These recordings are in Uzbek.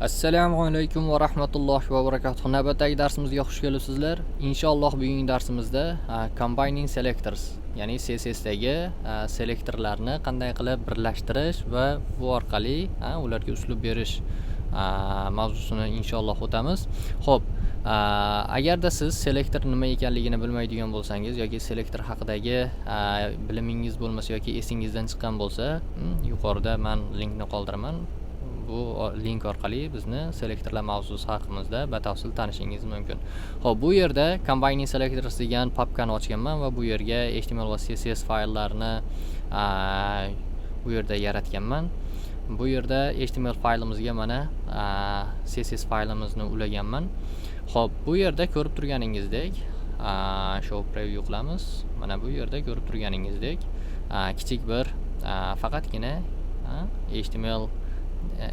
Assalomu alaykum va rahmatullohi va barakatuh. Navbatdagi darsimizga xush kelibsizlar. Inshaalloh bugungi darsimizda combining selectors, ya'ni CSS dagi selektorlarni qanday qilib birlashtirish va bu orqali ularga uslub berish mavzusini inshaalloh o'tamiz. Xo'p, agarda siz selektor nima ekanligini bilmaydigan bo'lsangiz yoki selektor haqidagi bilimingiz bo'lmasa yoki esingizdan chiqqan bo'lsa, yuqorida men linkni qoldiraman. Bu link orqali bizni selektorlar mavzusi haqimizda batafsil tanishingiz mumkin. Xo'p, bu yerda combining selectors degan papkani ochganman va bu yerga HTML va CSS fayllarni bu yerda yaratganman. Bu yerda HTML faylimizga mana CSS faylimizni ulaganman. Xo'p, bu yerda ko'rib turganingizdek, show preview qilamiz. Mana bu yerda ko'rib turganingizdek, kichik bir faqatgina HTML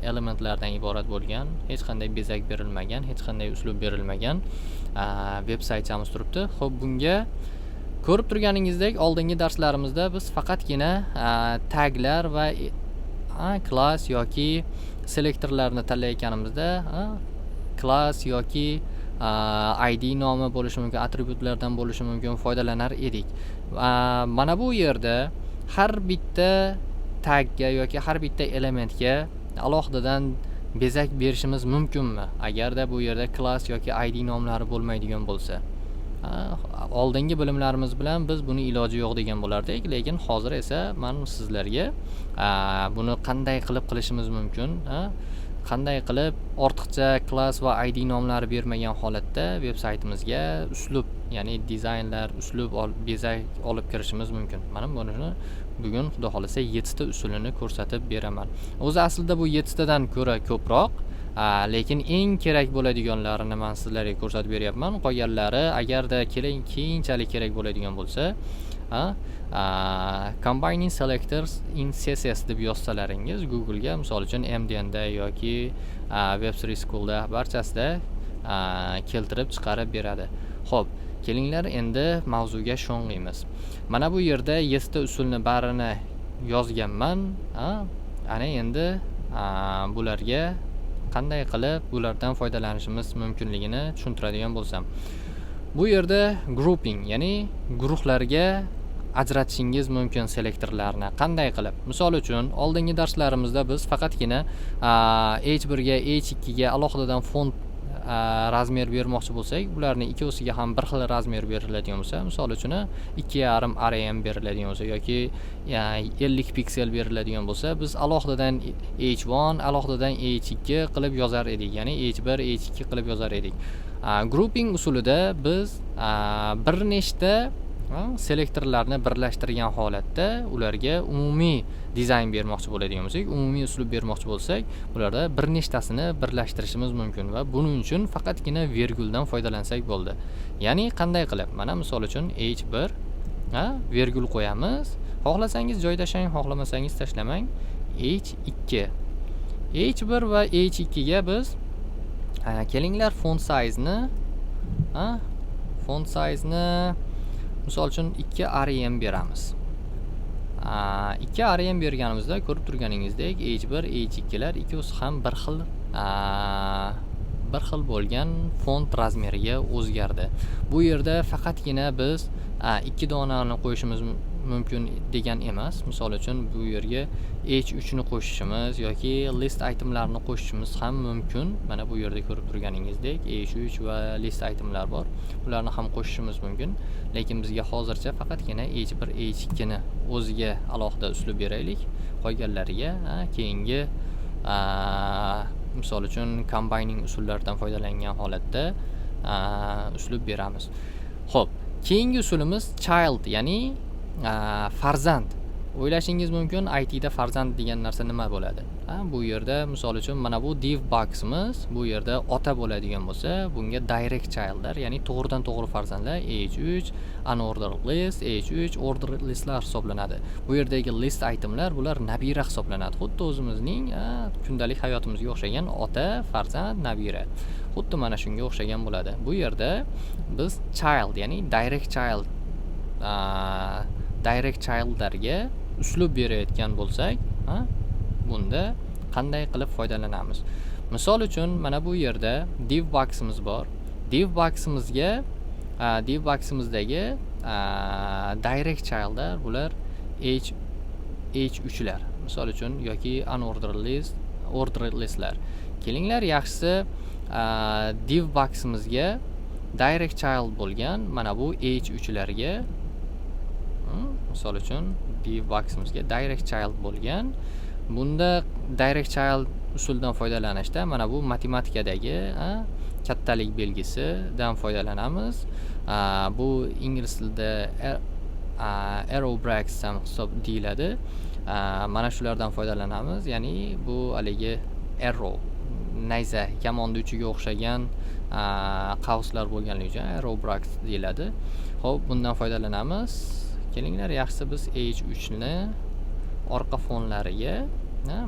elementlardan iborat bo'lgan, hech qanday bezak berilmagan, hech qanday uslub berilmagan veb saytimiz turibdi. Xo'p, bunga ko'rib turganingizdek, oldingi darslarimizda biz faqatgina taglar va class yoki selektorlarni tanlayotganimizda class yoki ID nomi bo'lishi mumkin, atributlardan bo'lishi mumkin foydalanar edik. Mana bu yerda har bitta tagga yoki har bitta elementga alohidadan bezak berishimiz mumkinmi? Agarda bu yerda class yoki ID nomlari bo'lmaydigan bo'lsa. Oldingi bilimlarimiz bilan biz buni iloji yo'q degan bo'lardik, lekin hozir esa men sizlarga buni qanday qilib qilishimiz mumkin, qanday qilib ortiqcha class va ID nomlari bermagan holatda veb saytimizga uslub, ya'ni dizaynlar, uslub, bezak olib kirishimiz mumkin. Mana buni bugun xudo xolasa 7 ta usulini ko'rsatib beraman. O'zi aslida bu 7 tadan ko'ra ko'proq, lekin eng kerak bo'ladiganlarini men sizlarga ko'rsatib beryapman. Qolganlari agarda keyinchalik kerak bo'ladigan bo'lsa, combining selectors in CSS deb yozsalaringiz Google ga, misol uchun MDN da yoki Web3 School'da barchasida keltirib chiqarib beradi. Xo'p, kelinglar endi mavzuga sho'ng'iymiz. Mana bu yerda 7 ta usulni barini yozganman. Ana endi bularga qanday qilib bulardan foydalanishimiz mumkinligini tushuntiradigan bo'lsam. Bu yerda grouping, ya'ni guruhlarga ajratishingiz mumkin selektorlarni. Qanday qilib? Misol uchun, oldingi darslarimizda biz faqatgina H1 ga, H2 ga alohidadan font razmer bermoqchi bo'lsak, bularning ikkisiga ham bir xil razmer beriladigan bo'lsa, misol uchun 2.5 rm beriladigan bo'lsa yoki 50 piksel beriladigan bo'lsa, biz alohidadan H1, alohidadan H2 qilib yozar edik, ya'ni H1, H2 qilib yozar edik. Grouping usulida biz bir nechta selektorlarni birlashtirgan holatda ularga umumiy dizayn bermoqchi bo'ladigan bo'lsak, umumiy uslub bermoqchi bo'lsak, ularda bir nechtasini birlashtirishimiz mumkin va buning uchun faqatgina verguldan foydalansak bo'ldi. Ya'ni qanday qilib? Mana misol uchun H1 vergul qo'yamiz. Xohlasangiz joylashang, xohlamasangiz tashlamang. H2. H1 va H2 ga biz kelinglar font size ni misol uchun 2 rm beramiz. 2 rm berganimizda ko'rib turganingizdek H1, H2 lar ikkisi ham bir xil bo'lgan font razmeriga o'zgardi. Bu yerda faqatgina biz 2 donani qo'yishimiz mumkin degan emas. Misol uchun bu yerga H3 ni qo'shishimiz yoki list itemlarni qo'shishimiz ham mumkin. Mana bu yerda ko'rib turganingizdek H3 va list itemlar bor. Bularni ham qo'shishimiz mumkin. Lekin bizga hozircha faqatgina H1, H2 ni o'ziga alohida uslub beraylik. Qolganlariga keyingi misol uchun combining usullaridan foydalangan holatda uslub beramiz. Xo'p, keyingi usulimiz child, ya'ni farzand. O'ylashingiz mumkin, IT da farzand degan narsa nima bo'ladi? Bu yerda misol uchun mana bu div boximiz, bu yerda ota bo'ladigan bo'lsa, bunga direct childlar, ya'ni to'g'ridan to'g'ri farzandlar H3, unordered list, H3 ordered listlar hisoblanadi. Bu yerdagi list itemlar bular nabira hisoblanadi. Xuddi o'zimizning kundalik hayotimizga o'xshagan ota, farzand, nabira. Xuddi mana shunga o'xshagan bo'ladi. Bu yerda biz child, ya'ni direct childlarga uslub berayotgan bo'lsak, bunda qanday qilib foydalanamiz? Misol uchun mana bu yerda div boximiz bor. Div boximizdagi direct childlar bular h3 lar. Misol uchun yoki ordered listlar. Kelinglar yaxshisi div boximizga direct child bo'lgan mana bu h3 larga misol uchun div boximizga direct child bo'lgan. Bunda direct child usuldan foydalanishda mana bu matematikadagi kattalik belgisidan foydalanamiz. Bu ingliz tilida arrow breaks ham hisob deyiladi. Mana shulardan foydalanamiz. Ya'ni bu haligi arrow nayza kamonni uchiga o'xshagan qavslar bo'lganligi uchun arrow breaks deyiladi. Xo'p, bundan foydalanamiz. Kelinglar yaxshisi biz h3 ni orqa fonlariga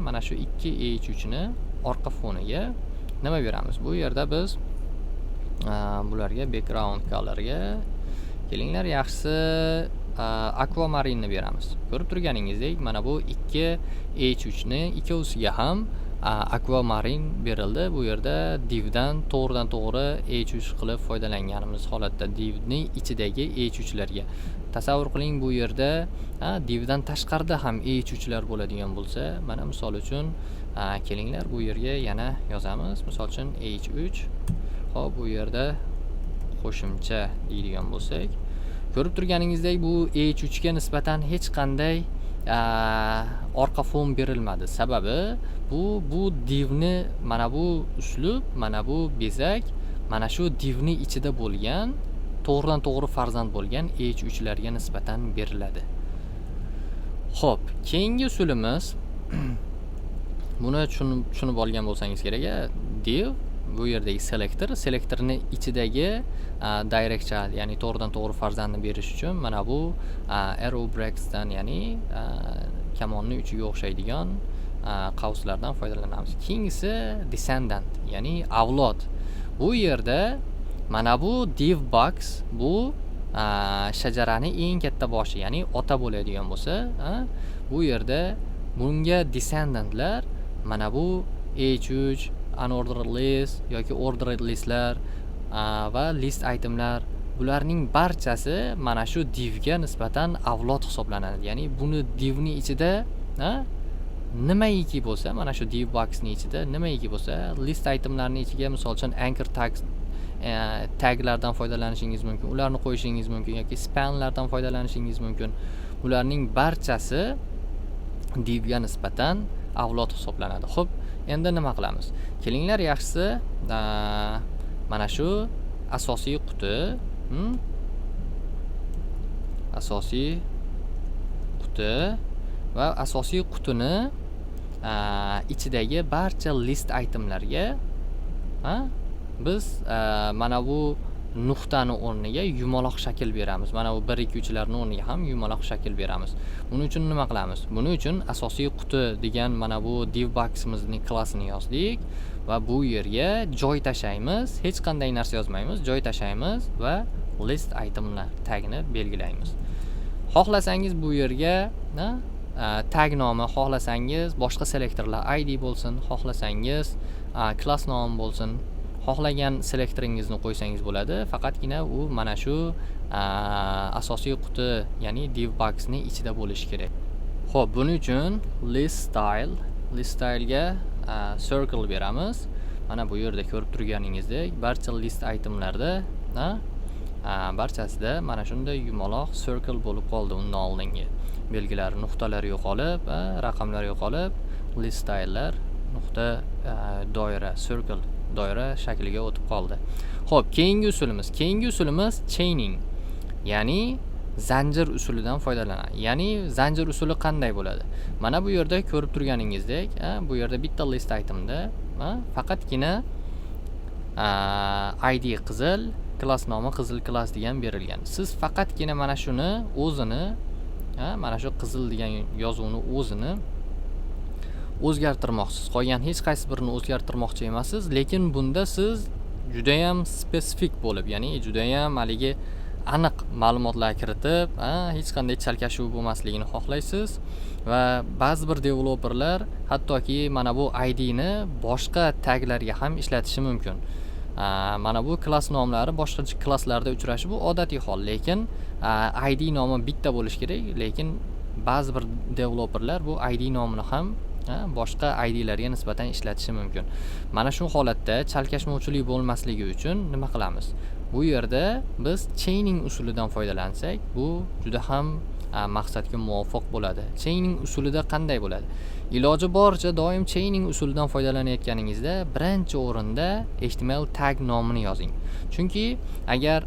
mana shu 2 h3 ni orqa foniga nima beramiz? Bu yerda biz bularga background colorga kelinglar yaxshisi aquamarinni beramiz. Ko'rib turganingizdek, mana bu 2 h3 ni ikkovsiga ham aquamarin berildi. Bu yerda divdan to'g'ridan-to'g'ri h3 qilib foydalanganimiz holatda divning ichidagi h3 larga. Tasavvur qiling, bu yerda divdan tashqarida ham h3 lar bo'ladigan bo'lsa, mana misol uchun kelinglar bu yerga yana yozamiz. Misol uchun h3. Xo'p, bu yerda qo'shimcha deydigan bo'lsak, ko'rib turganingizdek bu h3 ga nisbatan hech qanday orqa fon berilmadi. Sababi bu divni mana bu uslub, mana bu bezak mana shu divni ichida bo'lgan to'g'ridan-to'g'ri farzand bo'lgan h3 larga nisbatan beriladi. Xo'p, keyingi usulimiz buni tushunib olgan bo'lsangiz kerak, div bu yerdagi selektorni ichidagi direct child, ya'ni to'g'ridan-to'g'ri farzandni berish uchun mana bu arrow breaks dan, ya'ni kamonni uchiga o'xshaydigan qavslardan foydalanamiz. Keyingisi descendant, ya'ni avlod. Bu yerda mana bu div box bu shajarani eng katta boshi, ya'ni ota bo'ladigan bo'lsa, bu yerda bunga descendantlar mana bu h3, unordered list yoki ordered listlar va list itemlar, bularning barchasi mana shu divga nisbatan avlod hisoblanadi. Ya'ni buni divning ichida nimaiki bo'lsa, mana shu div boxning ichida nimaiki bo'lsa, list itemlarning ichiga misol uchun anchor taglardan foydalanishingiz mumkin, ularni qo'yishingiz mumkin yoki spanlardan foydalanishingiz mumkin. Bularning barchasi divga nisbatan avlod hisoblanadi. Xo'p, endi nima qilamiz? Kelinglar yaxshisi mana shu asosiy quti, va asosiy qutini ichidagi barcha list itemlarga biz mana bu nuqtani o'rniga yumaloq shakl beramiz. Mana bu 1 2 3 larning o'rniga ham yumaloq shakl beramiz. Buning uchun nima qilamiz? Buning uchun asosiy quti degan mana bu div boximizning klassini yozdik va bu yerga joy tashlaymiz. Hech qanday narsa yozmaymiz, joy tashlaymiz va list itemlar tagini belgilaymiz. Xohlasangiz bu yerga tag nomi, xohlasangiz boshqa selektorlar id bo'lsin, xohlasangiz class nomi bo'lsin, xohlagan selektoringizni qo'ysangiz bo'ladi. Faqatgina u mana shu asosiy quti, ya'ni div boxning ichida bo'lishi kerak. Xo'p, buning uchun list style ga circle beramiz. Mana bu yerda ko'rib turganingizdek, barcha list itemlarda barchasida mana shunday yumaloq circle bo'lib qoldi. Undan oldingi belgilar, nuqtalar yo'qolib, raqamlar yo'qolib, list style'lar nuqta doira, circle doira shakliga o'tib qoldi. Xo'p, keyingi usulimiz chaining, ya'ni zanjir usulidan foydalanadi. Ya'ni zanjir usuli qanday bo'ladi? Mana bu yerda ko'rib turganingizdek, bu yerda bitta list itemda faqatgina id qizil, class nomi qizil class degan berilgan. Siz faqatgina mana shuni o'zini, mana shu qizil degan yozuvni o'zini o'zgartirmoqchisiz. Qolgan hech qaysi birini o'zgartirmoqchi emassiz, lekin bunda siz juda ham spesifik bo'lib, ya'ni juda ham haligi aniq ma'lumotlar kiritib, hech qanday chalkashuv bo'lmasligini xohlaysiz va ba'zi bir developerlar hattoki mana bu ID ni boshqa taglarga ham ishlatishi mumkin. Mana bu klass nomlari boshqa klasslarda uchrashi bu odatiy hol, lekin ID nomi bitta bo'lishi kerak, lekin ba'zi bir developerlar bu ID nomini ham boshqa IDlarga nisbatan ishlatishi mumkin. Mana shu holatda chalkashmovchilik bo'lmasligi uchun nima qilamiz? Bu yerda biz chaining usulidan foydalansak, bu juda ham maqsadga muvofiq bo'ladi. Chaining usulida qanday bo'ladi? Iloji boricha doim chaining usulidan foydalanayotganingizda birinchi o'rinda HTML tag nomini yozing. Chunki agar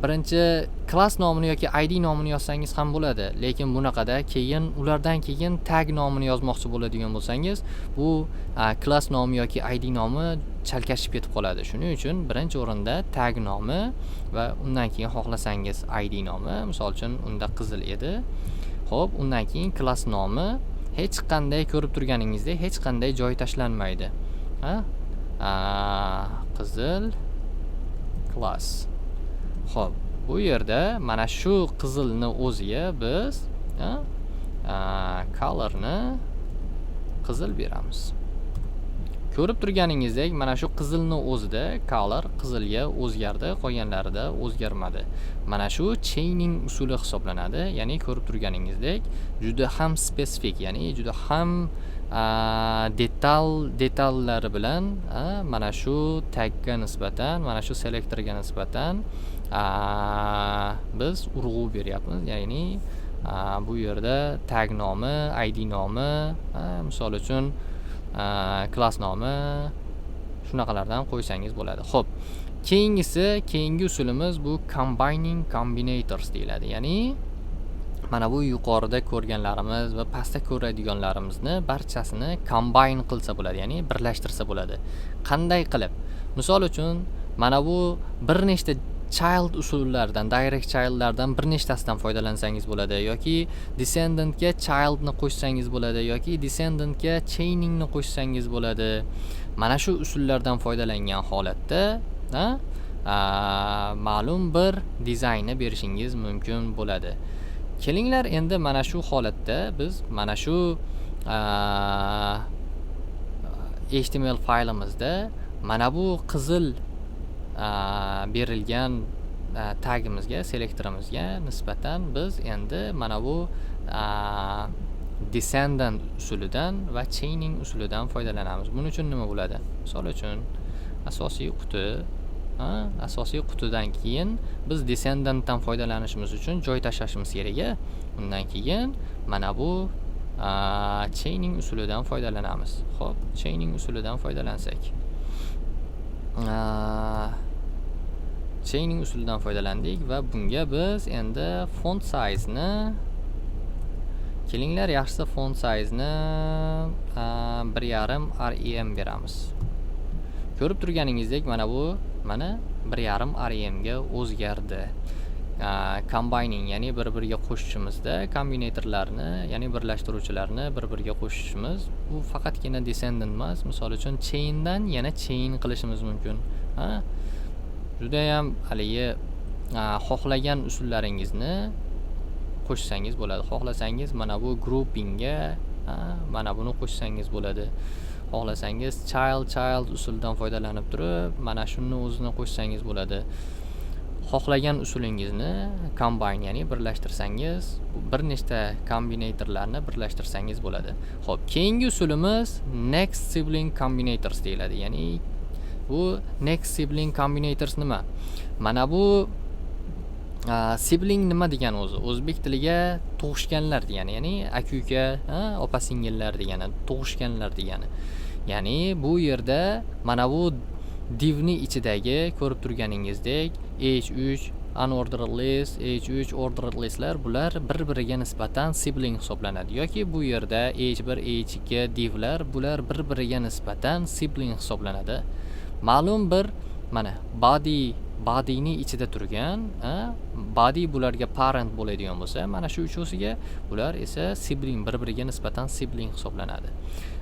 birinchi klass nomini yoki ID nomini yozsangiz ham bo'ladi, lekin bunaqada keyin ulardan keyin tag nomini yozmoqchi bo'ladigan bo'lsangiz, bu klass nomi yoki ID nomi chalkashib ketib qoladi. Shuning uchun birinchi o'rinda tag nomi va undan keyin xohlasangiz ID nomi, misol uchun unda qizil edi. Xo'p, undan keyin klass nomi hech qanday ko'rib turganingizdek hech qanday joy tashlanmaydi. Qizil klass. Xo'p, bu yerda mana shu qizilni o'ziga biz colorni qizil beramiz. Ko'rib turganingizdek mana shu qizilni o'zida color qizilga o'zgardi, qolganlarida o'zgarmadi. Mana shu chaining usuli hisoblanadi. Ya'ni ko'rib turganingizdek juda ham spesifik, ya'ni juda ham detallari bilan mana shu tagga nisbatan, mana shu selektorga nisbatan biz urg'u beryapmiz. Ya'ni bu yerda tag nomi, ID nomi, misol uchun klass nomi shunaqalardan qo'ysangiz bo'ladi. Xo'p, keyingi usulimiz bu combining combinators deyiladi. Ya'ni mana bu yuqorida ko'rganlarimiz va pastda ko'radiganlarimizni barchasini combine qilsa bo'ladi, ya'ni birlashtirsa bo'ladi. Qanday qilib? Misol uchun mana bu bir nechta child usullaridan, direct childlardan bir nechtasidan foydalansangiz bo'ladi, yoki descendantga childni qo'shsangiz bo'ladi, yoki descendantga chainingni qo'shsangiz bo'ladi. Mana shu usullardan foydalangan holatda ma'lum bir dizaynni berishingiz mumkin bo'ladi. Kelinglar endi mana shu holatda biz mana shu HTML faylimizda mana bu qizil berilgan tagimizga, selektorimizga nisbatan biz endi mana bu descendant usulidan va chaining usulidan foydalanamiz. Buning uchun nima bo'ladi? Misol uchun asosiy qutidan keyin biz descendantdan foydalanishimiz uchun joy tashlashimiz kerak. Undan keyin mana bu chaining usulidan foydalanamiz. Xo'p, chaining usulidan foydalansak. Chaining usulidan foydalandik va bunga biz endi font size ni kelinglar yaxshisi font size ni 1.5 rem beramiz. Ko'rib turganingizdek mana bu 1.5 rem ga o'zgardi. Combining, ya'ni bir-biriga qo'shishimizda kombinatorlarni, ya'ni birlashtiruvchilarni bir-biriga qo'shishimiz bu faqatgina descendant emas, misol uchun chaindan yana chain qilishimiz mumkin. Juda ham haligi xohlagan usullaringizni qo'shsangiz bo'ladi. Xohlasangiz mana bu groupingga mana buni qo'shsangiz bo'ladi. Xohlasangiz child usulidan foydalanib turib mana shuni o'zini qo'shsangiz bo'ladi. Xohlagan usulingizni combine, ya'ni birlashtirsangiz, bir nechta kombinatorlarni birlashtirsangiz bo'ladi. Xo'p, keyingi usulimiz next sibling combinators deyiladi. Ya'ni bu next sibling combinators nima? Mana bu sibling nima degani o'zi? O'zbek tiliga tug'ishganlar degani, ya'ni aka-uka, opa-singillar degani, tug'ishganlar degani. Ya'ni bu yerda mana bu divni ichidagi ko'rib turganingizdek H3 unordered list, H3 ordered listlar bular bir-biriga nisbatan sibling hisoblanadi. Yoki bu yerda H1, H2 divlar bular bir-biriga nisbatan sibling hisoblanadi. Ma'lum bir mana bodyni ichida turgan, body bularga parent bo'ladigan bo'lsa, mana shu uchosiga bular esa sibling, bir-biriga nisbatan sibling hisoblanadi.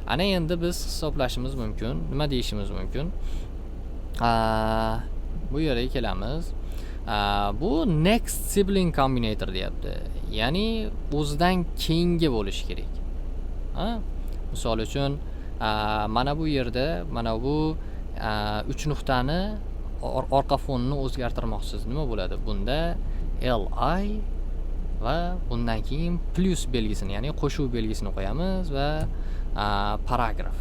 Ana endi biz hisoblashimiz mumkin, nima deyishimiz mumkin? Bu yerga kelamiz. Bu next sibling combinator deyapti. Ya'ni o'zidan keyingi bo'lishi kerak. Misol uchun mana bu yerda mana bu 3 nuqtani orqa fonni o'zgartirmoqchisiz. Nima bo'ladi? Bunda li va bundan keyin plus belgisini, ya'ni qo'shuv belgisini qo'yamiz va paragraf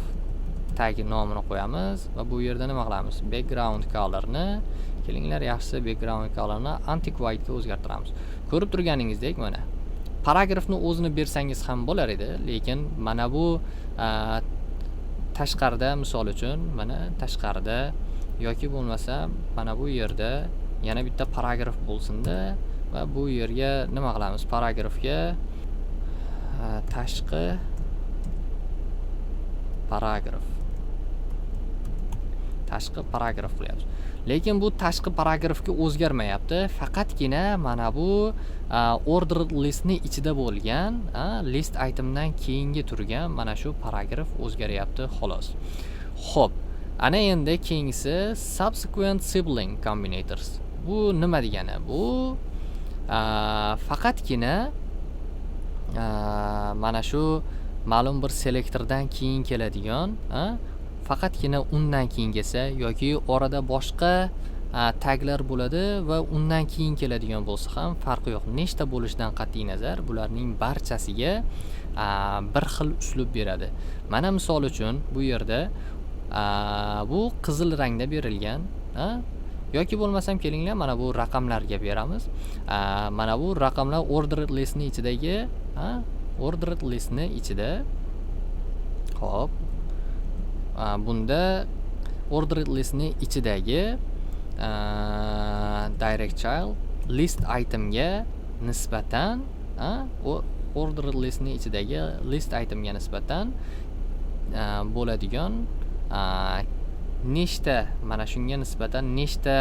tag nomini qo'yamiz va bu yerda nima qilamiz? Background colorni, kelinglar, yaxshisi background colorni antiq white ga o'zgartiramiz. Ko'rib turganingizdek, mana paragrafni o'zini bersangiz ham bo'lar edi, lekin mana bu tashqarida, misol uchun mana tashqarida yoki bo'lmasa mana bu yerda yana bitta paragraf bo'lsin-da va bu yerga nima qilamiz? Paragrafga tashqi paragraf qilyapmiz. Lekin bu tashqi paragrafga o'zgarmayapti. Faqatgina mana bu ordered listni ichida bo'lgan, list itemdan keyingi turgan mana shu paragraf o'zgaryapti xolos. Xo'p, ana endi keyingisi subsequent sibling combinators. Bu nima degani? Bu faqatgina mana shu ma'lum bir selektordan keyin keladigan, faqatgina undan keyin kelsa yoki orada boshqa taglar bo'ladi va undan keyin keladigan bo'lsa ham farqi yo'q. Nechta bo'lishidan qat'iy nazar bularning barchasiga bir xil uslub beradi. Mana misol uchun bu yerda bu qizil rangda berilgan, yoki bo'lmasam kelinglar mana bu raqamlarga beramiz. Mana bu raqamlar ordered listni ichidagi, ordered listni ichida. Xo'p, bunda ordered listni ichidagi direct child list itemga nisbatan, ordered listni ichidagi list itemga nisbatan bo'ladigan nechta, mana shunga nisbatan nechta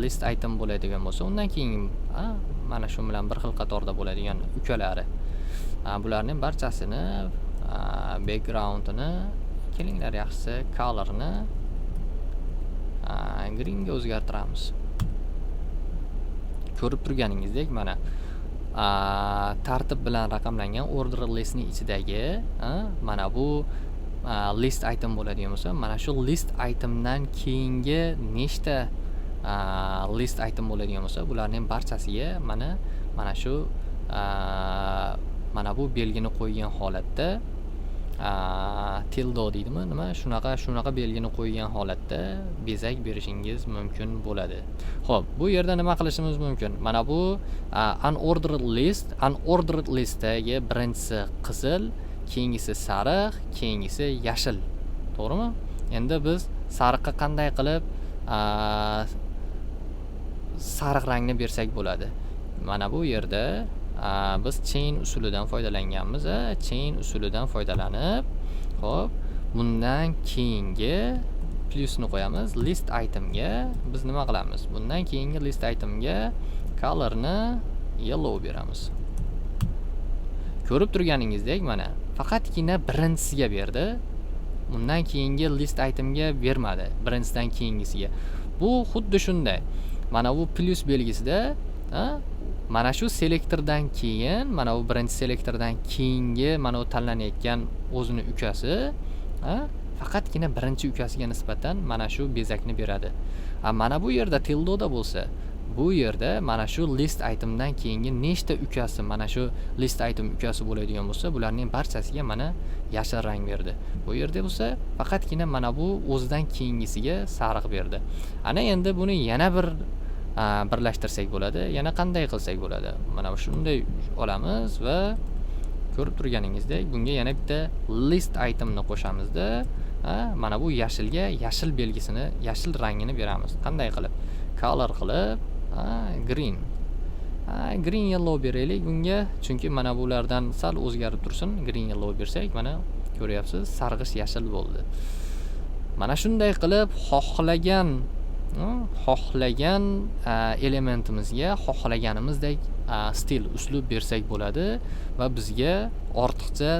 list item bo'ladigan bo'lsa, undan keyin mana shu bilan bir xil qatorda bo'ladigan ukalari, bularning barchasini backgroundini, kelinglar, yaxshisi colorni green ga o'zgartiramiz. Ko'rib turganingizdek, mana tartib bilan raqamlangan ordered listni ichidagi mana bu list item bo'ladigan bo'lsa, mana shu list itemdan keyingi nechta list item bo'ladigan bo'lsa, bularning barchasiga mana shu mana bu belgini qo'ygan holatda, tildo deydimi, nima shunaqa belgini qo'ygan holatda bezak berishingiz mumkin bo'ladi. Xo'p, bu yerda nima qilishimiz mumkin? Mana bu unordered listdagi birinchisi qizil, keyingisi sariq, keyingisi yashil. To'g'rimi? Endi biz sariqqa qanday qilib sariq rangni bersak bo'ladi? Mana bu yerda biz chain usulidan foydalanganmiz. Chain usulidan foydalanib, xo'p, bundan keyingi plusni qo'yamiz. List itemga biz nima qilamiz? Bundan keyingi list itemga colorni yellow beramiz. Ko'rib turganingizdek, mana faqatgina birinchisiga berdi. Bundan keyingi list itemga bermadi, birinchidan keyingisiga. Bu xuddi shunday. Mana bu plus belgisida, mana shu selektordan keyin, mana bu birinchi selektordan keyingi mana bu tanlanayotgan o'zini ukasi, faqatgina birinchi ukasiga nisbatan mana shu bezakni beradi. Mana bu yerda tildoda bo'lsa, bu yerda mana shu list itemdan keyingi nechta ukasi, mana shu list item ukasi bo'ladigan bo'lsa, bularning barchasiga mana yashil rang berdi. Bu yerda bo'lsa, faqatgina mana bu o'zidan keyingisiga sariq berdi. Ana endi buni yana bir birlashtirsak bo'ladi. Yana qanday qilsak bo'ladi? Mana shunday olamiz va ko'rib turganingizdek, bunga yana bitta list itemni qo'shamizda, mana bu yashilga yashil belgisini, yashil rangini beramiz. Qanday qilib? Color qilib, green. Green yellow beraylik bunga, chunki mana bulardan sal o'zgarib tursin. Green yellow bersak, mana ko'ryapsiz, sarg'ish yashil bo'ldi. Mana shunday qilib xohlagan elementimizga xohlaganimizdek stil, uslub bersak bo'ladi va bizga ortiqcha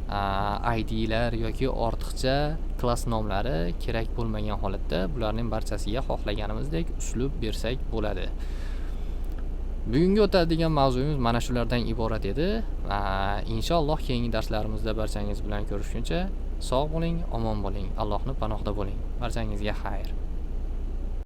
ID'lar yoki ortiqcha klass nomlari kerak bo'lmagan holatda bularning barchasiga xohlaganimizdek uslub bersak bo'ladi. Bugungi o'tadigan mavzuyimiz mana shulardan iborat edi. Inshaalloh keyingi darslarimizda barchangiz bilan ko'rishguncha sog' bo'ling, omon bo'ling, Allohning panohida bo'ling. Barchangizga xayr.